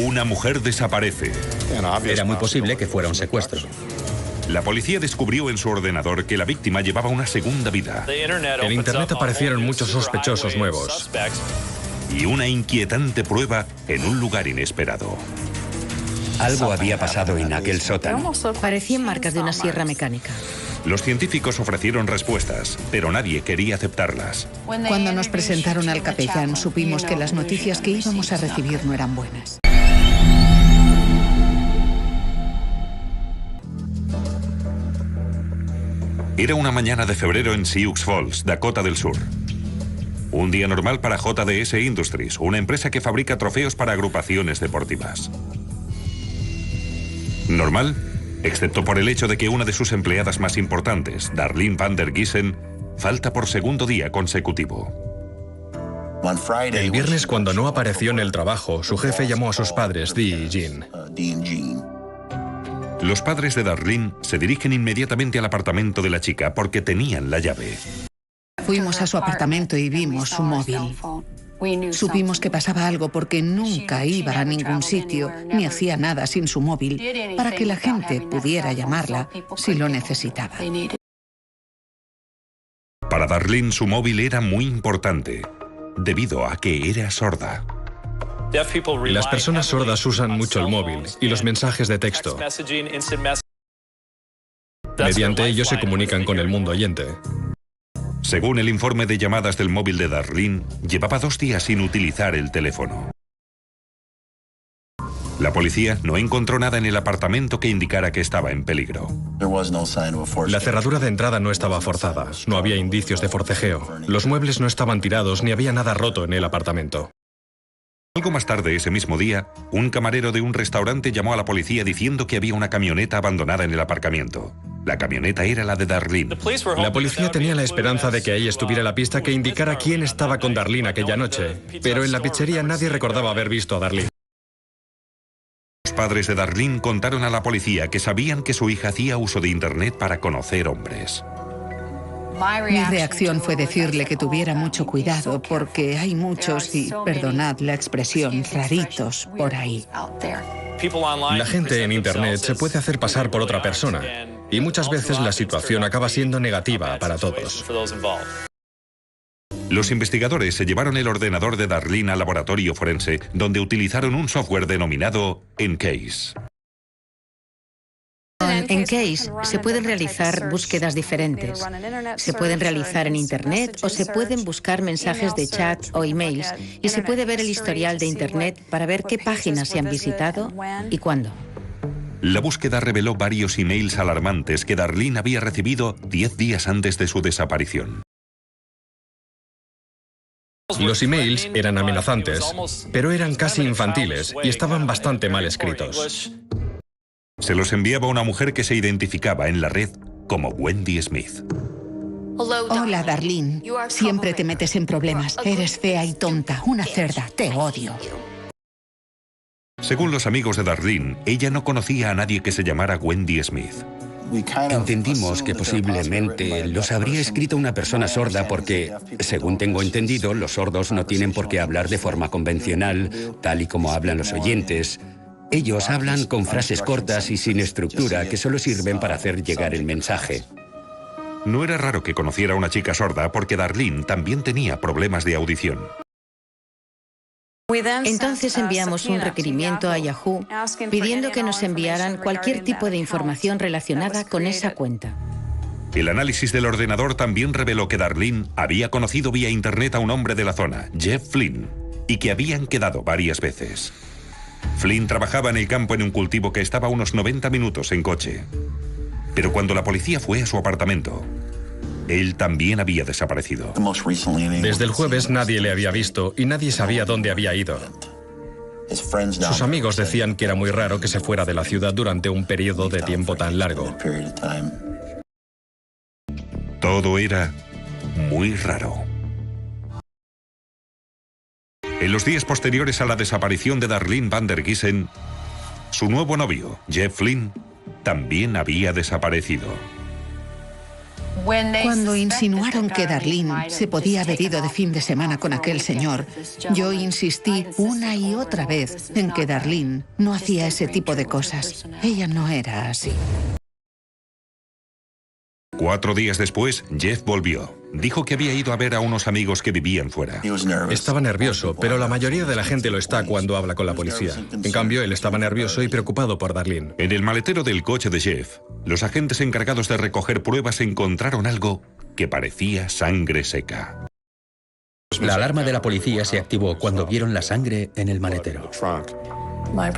Una mujer desaparece. Era muy posible que fuera un secuestro. La policía descubrió en su ordenador que la víctima llevaba una segunda vida. En Internet aparecieron muchos sospechosos nuevos. Y una inquietante prueba en un lugar inesperado. Algo había pasado en aquel sótano. Parecían marcas de una sierra mecánica. Los científicos ofrecieron respuestas, pero nadie quería aceptarlas. Cuando nos presentaron al capellán, supimos que las noticias que íbamos a recibir no eran buenas. Era una mañana de febrero en Sioux Falls, Dakota del Sur. Un día normal para JDS Industries, una empresa que fabrica trofeos para agrupaciones deportivas. Normal, excepto por el hecho de que una de sus empleadas más importantes, Darlene Van der Giesen, falta por segundo día consecutivo. El viernes, cuando no apareció en el trabajo, su jefe llamó a sus padres, Dee y Jean. Los padres de Darlene se dirigen inmediatamente al apartamento de la chica porque tenían la llave. Fuimos a su apartamento y vimos su móvil. Supimos que pasaba algo porque nunca iba a ningún sitio ni hacía nada sin su móvil para que la gente pudiera llamarla si lo necesitaba. Para Darlene su móvil era muy importante, debido a que era sorda. Las personas sordas usan mucho el móvil y los mensajes de texto. Mediante ellos se comunican con el mundo oyente. Según el informe de llamadas del móvil de Darlene, llevaba 2 días sin utilizar el teléfono. La policía no encontró nada en el apartamento que indicara que estaba en peligro. La cerradura de entrada no estaba forzada, no había indicios de forcejeo. Los muebles no estaban tirados ni había nada roto en el apartamento. Algo más tarde ese mismo día, un camarero de un restaurante llamó a la policía diciendo que había una camioneta abandonada en el aparcamiento. La camioneta era la de Darlene. La policía tenía la esperanza de que ahí estuviera la pista que indicara quién estaba con Darlene aquella noche, pero en la pizzería nadie recordaba haber visto a Darlene. Los padres de Darlene contaron a la policía que sabían que su hija hacía uso de Internet para conocer hombres. Mi reacción fue decirle que tuviera mucho cuidado porque hay muchos, y perdonad la expresión, raritos por ahí. La gente en Internet se puede hacer pasar por otra persona y muchas veces la situación acaba siendo negativa para todos. Los investigadores se llevaron el ordenador de Darlene al laboratorio forense, donde utilizaron un software denominado Encase. En Case se pueden realizar búsquedas diferentes. Se pueden realizar en Internet o se pueden buscar mensajes de chat o emails y se puede ver el historial de Internet para ver qué páginas se han visitado y cuándo. La búsqueda reveló varios emails alarmantes que Darlene había recibido 10 días antes de su desaparición. Los emails eran amenazantes, pero eran casi infantiles y estaban bastante mal escritos. Se los enviaba una mujer que se identificaba en la red como Wendy Smith. Hola, Darlene. Siempre te metes en problemas. Eres fea y tonta, una cerda. Te odio. Según los amigos de Darlene, ella no conocía a nadie que se llamara Wendy Smith. Entendimos que posiblemente los habría escrito una persona sorda porque, según tengo entendido, los sordos no tienen por qué hablar de forma convencional, tal y como hablan los oyentes. Ellos hablan con frases cortas y sin estructura que solo sirven para hacer llegar el mensaje. No era raro que conociera a una chica sorda porque Darlene también tenía problemas de audición. Entonces enviamos un requerimiento a Yahoo pidiendo que nos enviaran cualquier tipo de información relacionada con esa cuenta. El análisis del ordenador también reveló que Darlene había conocido vía internet a un hombre de la zona, Jeff Flynn, y que habían quedado varias veces. Flynn trabajaba en el campo en un cultivo que estaba a unos 90 minutos en coche. Pero cuando la policía fue a su apartamento, él también había desaparecido. Desde el jueves nadie le había visto y nadie sabía dónde había ido. Sus amigos decían que era muy raro que se fuera de la ciudad durante un periodo de tiempo tan largo. Todo era muy raro. En los días posteriores a la desaparición de Darlene Van der Giesen, su nuevo novio, Jeff Flynn, también había desaparecido. Cuando insinuaron que Darlene se podía haber ido de fin de semana con aquel señor, yo insistí una y otra vez en que Darlene no hacía ese tipo de cosas. Ella no era así. 4 días después, Jeff volvió. Dijo que había ido a ver a unos amigos que vivían fuera. Estaba nervioso, pero la mayoría de la gente lo está cuando habla con la policía. En cambio, él estaba nervioso y preocupado por Darlene. En el maletero del coche de Jeff, los agentes encargados de recoger pruebas encontraron algo que parecía sangre seca. La alarma de la policía se activó cuando vieron la sangre en el maletero.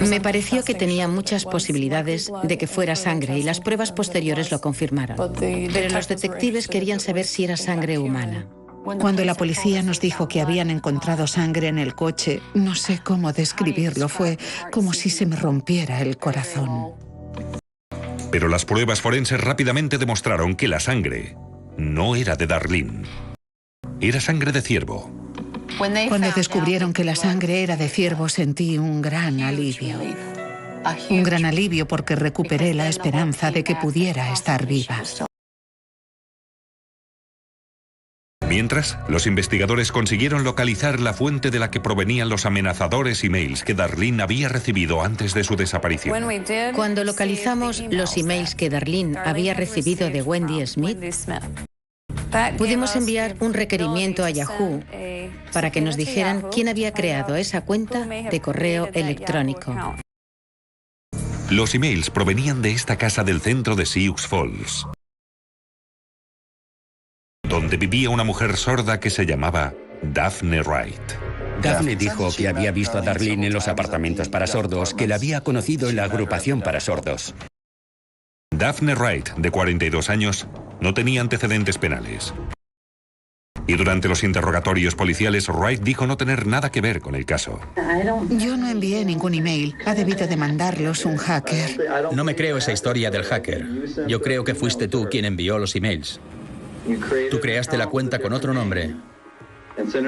Me pareció que tenía muchas posibilidades de que fuera sangre y las pruebas posteriores lo confirmaron. Pero los detectives querían saber si era sangre humana. Cuando la policía nos dijo que habían encontrado sangre en el coche, no sé cómo describirlo, fue como si se me rompiera el corazón. Pero las pruebas forenses rápidamente demostraron que la sangre no era de Darlene. Era sangre de ciervo. Cuando descubrieron que la sangre era de ciervo, sentí un gran alivio. Un gran alivio porque recuperé la esperanza de que pudiera estar viva. Mientras, los investigadores consiguieron localizar la fuente de la que provenían los amenazadores emails que Darlene había recibido antes de su desaparición. Cuando localizamos los emails que Darlene había recibido de Wendy Smith, pudimos enviar un requerimiento a Yahoo para que nos dijeran quién había creado esa cuenta de correo electrónico. Los emails provenían de esta casa del centro de Sioux Falls, donde vivía una mujer sorda que se llamaba Daphne Wright. Daphne dijo que había visto a Darlene en los apartamentos para sordos, que la había conocido en la agrupación para sordos. Daphne Wright, de 42 años, no tenía antecedentes penales. Y durante los interrogatorios policiales, Wright dijo no tener nada que ver con el caso. Yo no envié ningún email. Ha debido de mandarlos un hacker. No me creo esa historia del hacker. Yo creo que fuiste tú quien envió los emails. Tú creaste la cuenta con otro nombre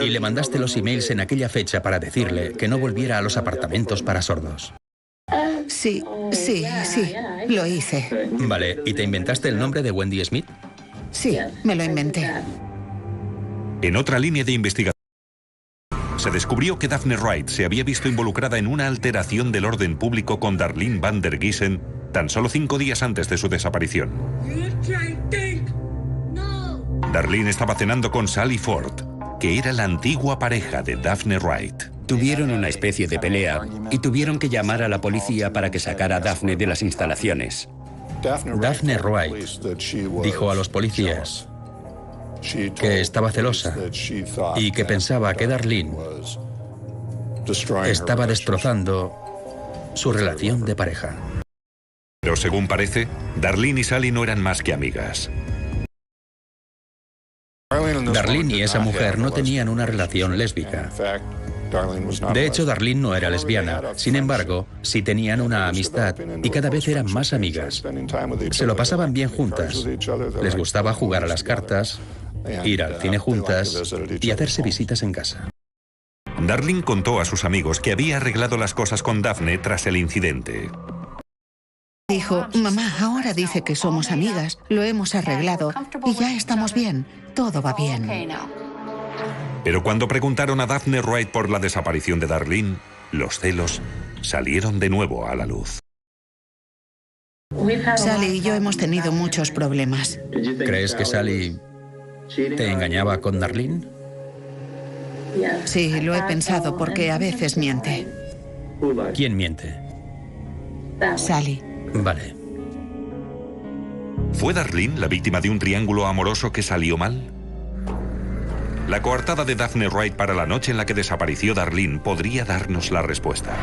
y le mandaste los emails en aquella fecha para decirle que no volviera a los apartamentos para sordos. Sí, lo hice. Vale, ¿y te inventaste el nombre de Wendy Smith? Sí, me lo inventé. En otra línea de investigación, se descubrió que Daphne Wright se había visto involucrada en una alteración del orden público con Darlene Van der Giesen tan solo 5 días antes de su desaparición. Darlene estaba cenando con Sally Ford, que era la antigua pareja de Daphne Wright. Tuvieron una especie de pelea y tuvieron que llamar a la policía para que sacara a Daphne de las instalaciones. Daphne Wright dijo a los policías que estaba celosa y que pensaba que Darlene estaba destrozando su relación de pareja. Pero según parece, Darlene y Sally no eran más que amigas. Darlene y esa mujer no tenían una relación lésbica. De hecho, Darlene no era lesbiana. Sin embargo, sí tenían una amistad y cada vez eran más amigas. Se lo pasaban bien juntas. Les gustaba jugar a las cartas, ir al cine juntas y hacerse visitas en casa. Darlene contó a sus amigos que había arreglado las cosas con Daphne tras el incidente. Dijo, mamá, ahora dice que somos amigas, lo hemos arreglado y ya estamos bien, todo va bien. Pero cuando preguntaron a Daphne Wright por la desaparición de Darlene, los celos salieron de nuevo a la luz. Sally y yo hemos tenido muchos problemas. ¿Crees que Sally te engañaba con Darlene? Sí, lo he pensado porque a veces miente. ¿Quién miente? Sally. Vale. ¿Fue Darlene la víctima de un triángulo amoroso que salió mal? La coartada de Daphne Wright para la noche en la que desapareció Darlene podría darnos la respuesta.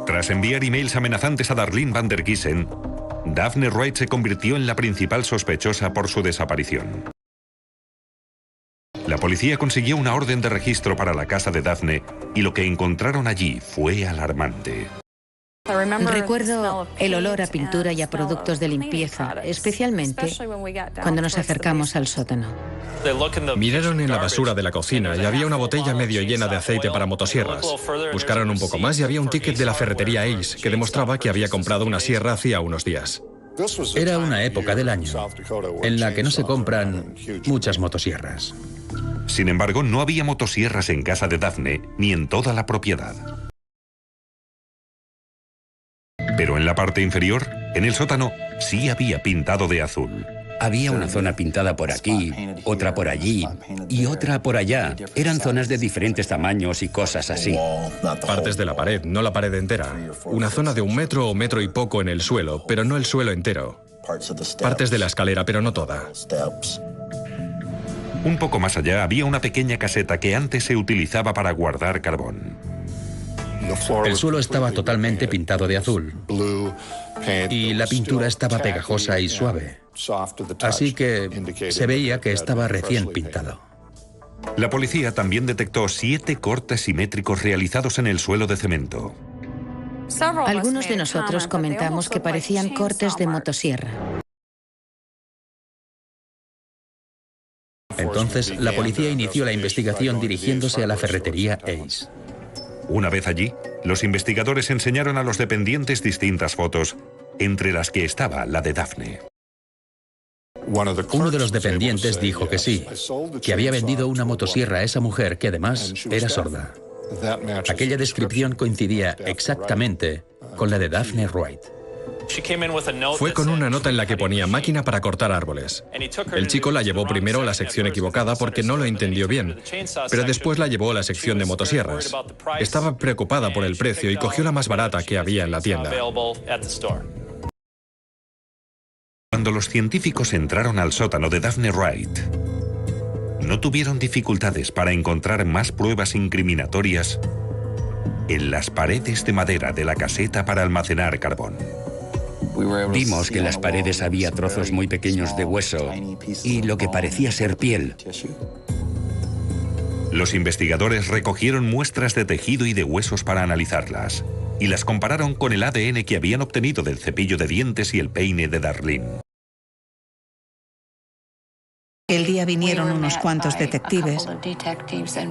Tras enviar emails amenazantes a Darlene Van der Giesen, Daphne Wright se convirtió en la principal sospechosa por su desaparición. La policía consiguió una orden de registro para la casa de Daphne y lo que encontraron allí fue alarmante. Recuerdo el olor a pintura y a productos de limpieza, especialmente cuando nos acercamos al sótano. Miraron en la basura de la cocina y había una botella medio llena de aceite para motosierras. Buscaron un poco más y había un ticket de la ferretería Ace que demostraba que había comprado una sierra hacía unos días. Era una época del año en la que no se compran muchas motosierras. Sin embargo, no había motosierras en casa de Daphne ni en toda la propiedad. Pero en la parte inferior, en el sótano, sí había pintado de azul. Había una zona pintada por aquí, otra por allí y otra por allá. Eran zonas de diferentes tamaños y cosas así. Partes de la pared, no la pared entera. Una zona de 1 metro o metro y poco en el suelo, pero no el suelo entero. Partes de la escalera, pero no toda. Un poco más allá había una pequeña caseta que antes se utilizaba para guardar carbón. El suelo estaba totalmente pintado de azul y la pintura estaba pegajosa y suave, así que se veía que estaba recién pintado. La policía también detectó 7 cortes simétricos realizados en el suelo de cemento. Algunos de nosotros comentamos que parecían cortes de motosierra. Entonces, la policía inició la investigación dirigiéndose a la ferretería Ace. Una vez allí, los investigadores enseñaron a los dependientes distintas fotos, entre las que estaba la de Daphne. Uno de los dependientes dijo que sí, que había vendido una motosierra a esa mujer que además era sorda. Aquella descripción coincidía exactamente con la de Daphne Wright. Fue con una nota en la que ponía máquina para cortar árboles. El chico la llevó primero a la sección equivocada porque no lo entendió bien, pero después la llevó a la sección de motosierras. Estaba preocupada por el precio y cogió la más barata que había en la tienda. Cuando los científicos entraron al sótano de Daphne Wright, no tuvieron dificultades para encontrar más pruebas incriminatorias en las paredes de madera de la caseta para almacenar carbón. Vimos que en las paredes había trozos muy pequeños de hueso y lo que parecía ser piel. Los investigadores recogieron muestras de tejido y de huesos para analizarlas y las compararon con el ADN que habían obtenido del cepillo de dientes y el peine de Darlene. El día vinieron unos cuantos detectives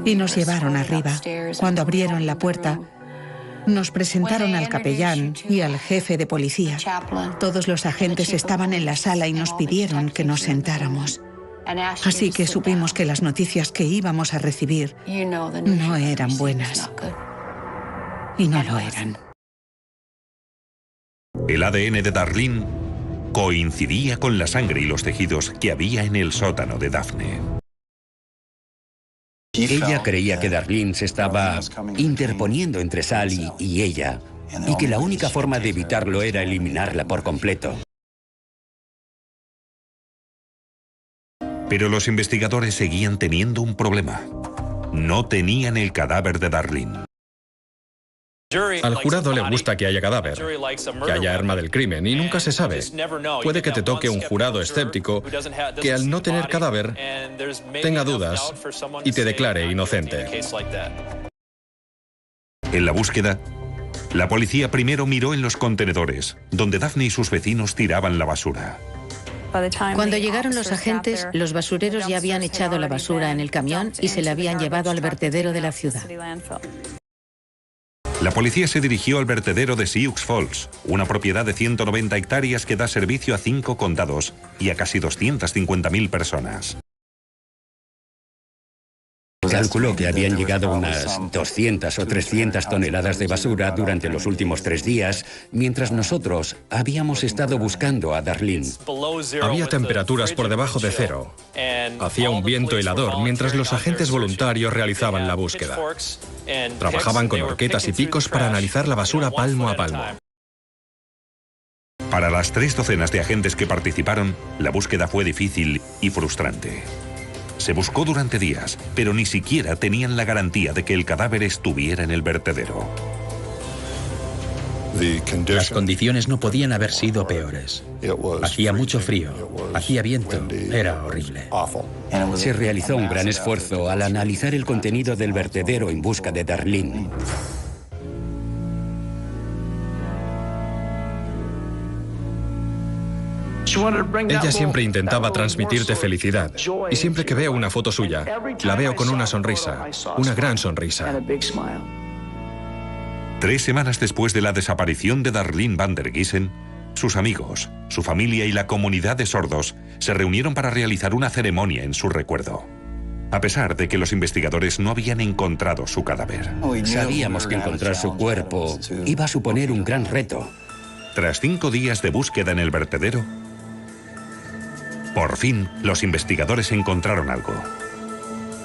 y nos llevaron arriba. Cuando abrieron la puerta, nos presentaron al capellán y al jefe de policía. Todos los agentes estaban en la sala y nos pidieron que nos sentáramos. Así que supimos que las noticias que íbamos a recibir no eran buenas. Y no lo eran. El ADN de Darlene coincidía con la sangre y los tejidos que había en el sótano de Daphne. Ella creía que Darlene se estaba interponiendo entre Sally y ella, y que la única forma de evitarlo era eliminarla por completo. Pero los investigadores seguían teniendo un problema. No tenían el cadáver de Darlene. Al jurado le gusta que haya cadáver, que haya arma del crimen, y nunca se sabe. Puede que te toque un jurado escéptico que al no tener cadáver tenga dudas y te declare inocente. En la búsqueda, la policía primero miró en los contenedores, donde Daphne y sus vecinos tiraban la basura. Cuando llegaron los agentes, los basureros ya habían echado la basura en el camión y se la habían llevado al vertedero de la ciudad. La policía se dirigió al vertedero de Sioux Falls, una propiedad de 190 hectáreas que da servicio a 5 condados y a casi 250.000 personas. Calculó que habían llegado unas 200 o 300 toneladas de basura durante los últimos 3 días, mientras nosotros habíamos estado buscando a Darlene. Había temperaturas por debajo de 0. Hacía un viento helador mientras los agentes voluntarios realizaban la búsqueda. Trabajaban con horquetas y picos para analizar la basura palmo a palmo. Para las 3 docenas de agentes que participaron, la búsqueda fue difícil y frustrante. Se buscó durante días, pero ni siquiera tenían la garantía de que el cadáver estuviera en el vertedero. Las condiciones no podían haber sido peores. Hacía mucho frío, hacía viento, era horrible. Se realizó un gran esfuerzo al analizar el contenido del vertedero en busca de Darlene. Ella siempre intentaba transmitirte felicidad, y siempre que veo una foto suya, la veo con una sonrisa, una gran sonrisa. 3 semanas después de la desaparición de Darlene Van der Giesen, Sus amigos, su familia y la comunidad de sordos se reunieron para realizar una ceremonia en su recuerdo. A pesar de que los investigadores no habían encontrado su cadáver. Sabíamos que encontrar su cuerpo iba a suponer un gran reto. Tras 5 días de búsqueda en el vertedero, por fin los investigadores encontraron algo.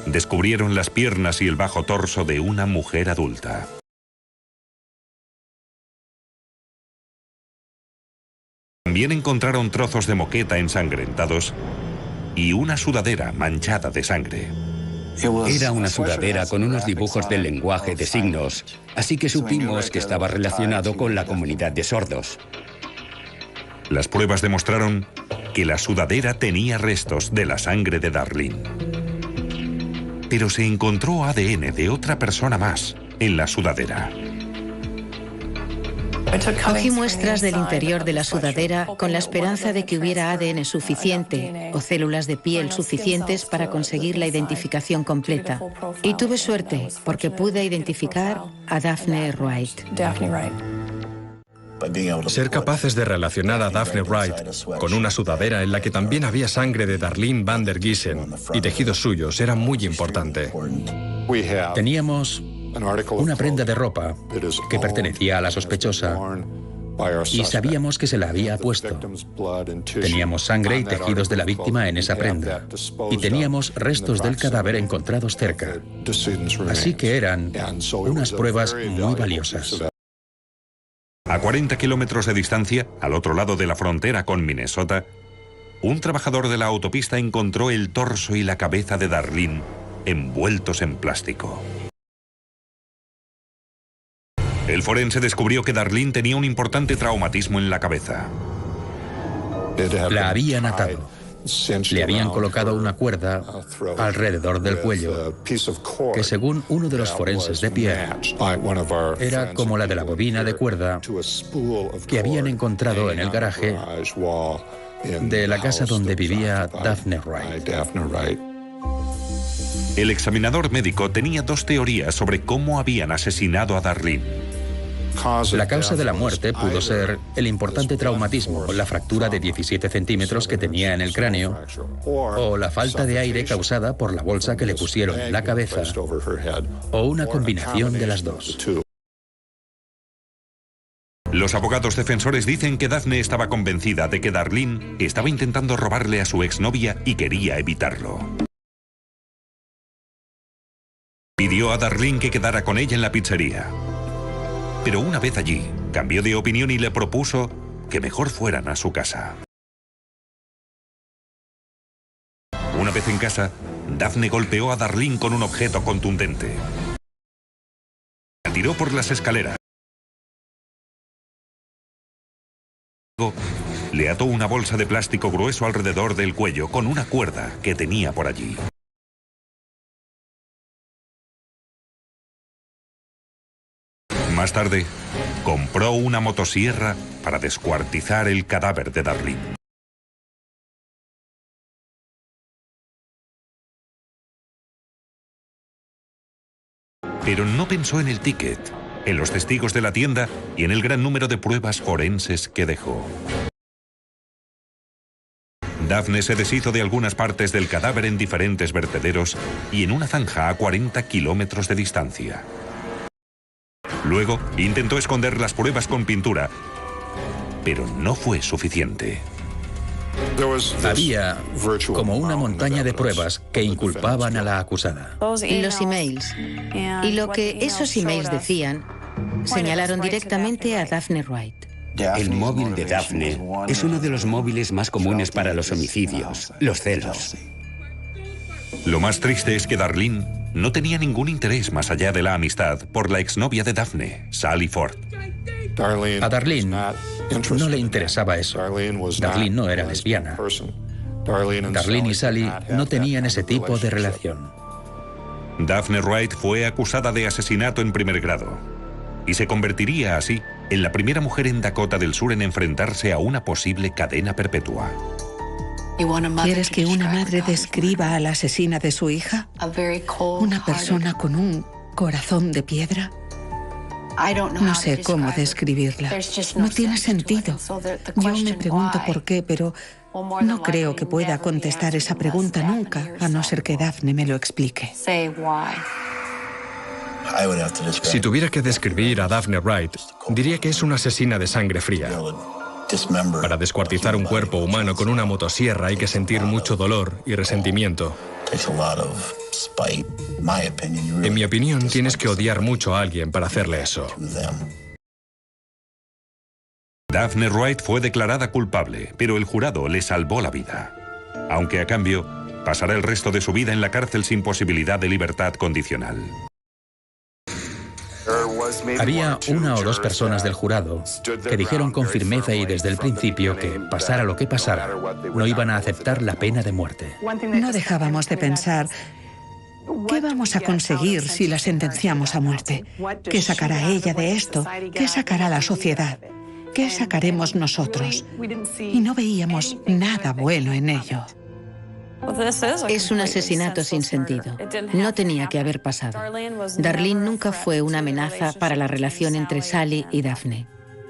Descubrieron las piernas y el bajo torso de una mujer adulta. También encontraron trozos de moqueta ensangrentados y una sudadera manchada de sangre. Era una sudadera con unos dibujos del lenguaje de signos, así que supimos que estaba relacionado con la comunidad de sordos. Las pruebas demostraron que la sudadera tenía restos de la sangre de Darlene. Pero se encontró ADN de otra persona más en la sudadera. Cogí muestras del interior de la sudadera con la esperanza de que hubiera ADN suficiente o células de piel suficientes para conseguir la identificación completa. Y tuve suerte porque pude identificar a Daphne Wright. Ser capaces de relacionar a Daphne Wright con una sudadera en la que también había sangre de Darlene van der Giesen y tejidos suyos era muy importante. Teníamos una prenda de ropa que pertenecía a la sospechosa y sabíamos que se la había puesto. Teníamos sangre y tejidos de la víctima en esa prenda y teníamos restos del cadáver encontrados cerca. Así que eran unas pruebas muy valiosas. A 40 kilómetros de distancia, al otro lado de la frontera con Minnesota, un trabajador de la autopista encontró el torso y la cabeza de Darlene envueltos en plástico. El forense descubrió que Darlene tenía un importante traumatismo en la cabeza. La habían atado. Le habían colocado una cuerda alrededor del cuello, que según uno de los forenses de Pierre, era como la de la bobina de cuerda que habían encontrado en el garaje de la casa donde vivía Daphne Wright. El examinador médico tenía 2 teorías sobre cómo habían asesinado a Darlene. La causa de la muerte pudo ser el importante traumatismo, la fractura de 17 centímetros que tenía en el cráneo, o la falta de aire causada por la bolsa que le pusieron en la cabeza, o una combinación de las dos. Los abogados defensores dicen que Daphne estaba convencida de que Darlene estaba intentando robarle a su exnovia y quería evitarlo. Pidió a Darlene que quedara con ella en la pizzería. Pero una vez allí, cambió de opinión y le propuso que mejor fueran a su casa. Una vez en casa, Daphne golpeó a Darlene con un objeto contundente. La tiró por las escaleras. Luego, le ató una bolsa de plástico grueso alrededor del cuello con una cuerda que tenía por allí. Más tarde, compró una motosierra para descuartizar el cadáver de Darlene. Pero no pensó en el ticket, en los testigos de la tienda y en el gran número de pruebas forenses que dejó. Daphne se deshizo de algunas partes del cadáver en diferentes vertederos y en una zanja a 40 kilómetros de distancia. Luego, intentó esconder las pruebas con pintura, pero no fue suficiente. Había como una montaña de pruebas que inculpaban a la acusada. Los emails. Y lo que esos emails decían, señalaron directamente a Daphne Wright. El móvil de Daphne es uno de los móviles más comunes para los homicidios, los celos. Lo más triste es que Darlene no tenía ningún interés más allá de la amistad por la exnovia de Daphne, Sally Ford. A Darlene no le interesaba eso. Darlene no era lesbiana. Darlene y Sally no tenían ese tipo de relación. Daphne Wright fue acusada de asesinato en primer grado y se convertiría así en la primera mujer en Dakota del Sur en enfrentarse a una posible cadena perpetua. ¿Quieres que una madre describa a la asesina de su hija? Una persona con un corazón de piedra. No sé cómo describirla. No tiene sentido. Yo me pregunto por qué, pero no creo que pueda contestar esa pregunta nunca, a no ser que Daphne me lo explique. Si tuviera que describir a Daphne Wright, diría que es una asesina de sangre fría. Para descuartizar un cuerpo humano con una motosierra hay que sentir mucho dolor y resentimiento. En mi opinión, tienes que odiar mucho a alguien para hacerle eso. Daphne Wright fue declarada culpable, pero el jurado le salvó la vida. Aunque a cambio, pasará el resto de su vida en la cárcel sin posibilidad de libertad condicional. Había una o dos personas del jurado que dijeron con firmeza y desde el principio que, pasara lo que pasara, no iban a aceptar la pena de muerte. No dejábamos de pensar, ¿qué vamos a conseguir si la sentenciamos a muerte? ¿Qué sacará ella de esto? ¿Qué sacará la sociedad? ¿Qué sacaremos nosotros? Y no veíamos nada bueno en ello. Es un asesinato sin sentido. No tenía que haber pasado. Darlene nunca fue una amenaza para la relación entre Sally y Daphne.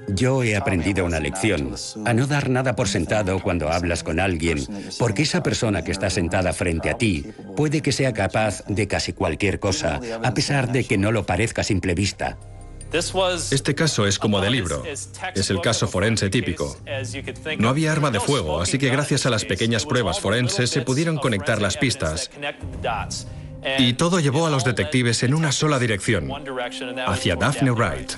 Yo he aprendido una lección, a no dar nada por sentado cuando hablas con alguien, porque esa persona que está sentada frente a ti puede que sea capaz de casi cualquier cosa, a pesar de que no lo parezca a simple vista. Este caso es como de libro. Es el caso forense típico. No había arma de fuego, así que gracias a las pequeñas pruebas forenses se pudieron conectar las pistas. Y todo llevó a los detectives en una sola dirección, hacia Daphne Wright.